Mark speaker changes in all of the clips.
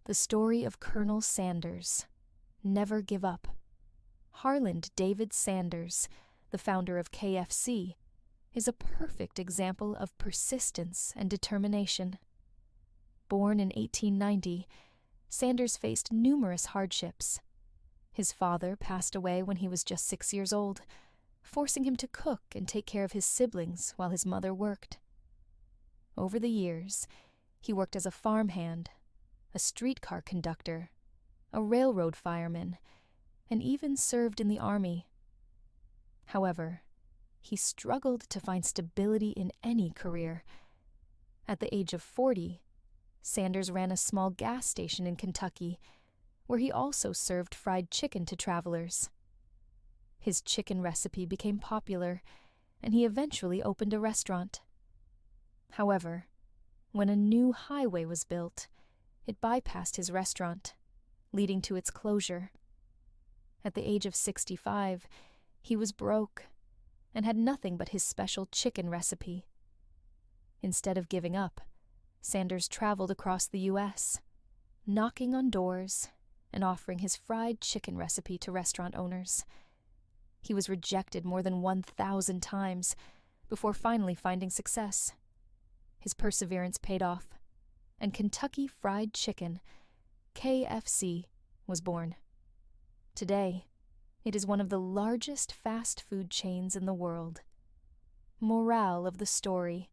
Speaker 1: The story of Colonel Sanders. Never give up. Harland David Sanders, the founder of KFC, is a perfect example of persistence and determination. Born in 1890, Sanders faced numerous hardships. His father passed away when he was just 6 years old, forcing him to cook and take care of his siblings while his mother worked. Over the years, he worked as a farmhand, a streetcar conductor, a railroad fireman, and even served in the army. However, he struggled to find stability in any career. At the age of 40, Sanders ran a small gas station in Kentucky, where he also served fried chicken to travelers. His chicken recipe became popular, and he eventually opened a restaurant. However, when a new highway was built, it bypassed his restaurant, leading to its closure. At the age of 65, he was broke and had nothing but his special chicken recipe. Instead of giving up, Sanders traveled across the U.S., knocking on doors and offering his fried chicken recipe to restaurant owners. He was rejected more than 1,000 times before finally finding success. His perseverance paid off, and Kentucky Fried Chicken, KFC, was born. Today, it is one of the largest fast food chains in the world. Morale of the story: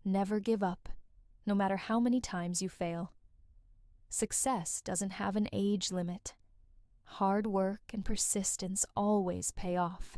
Speaker 1: never give up, no matter how many times you fail. Success doesn't have an age limit. Hard work and persistence always pay off,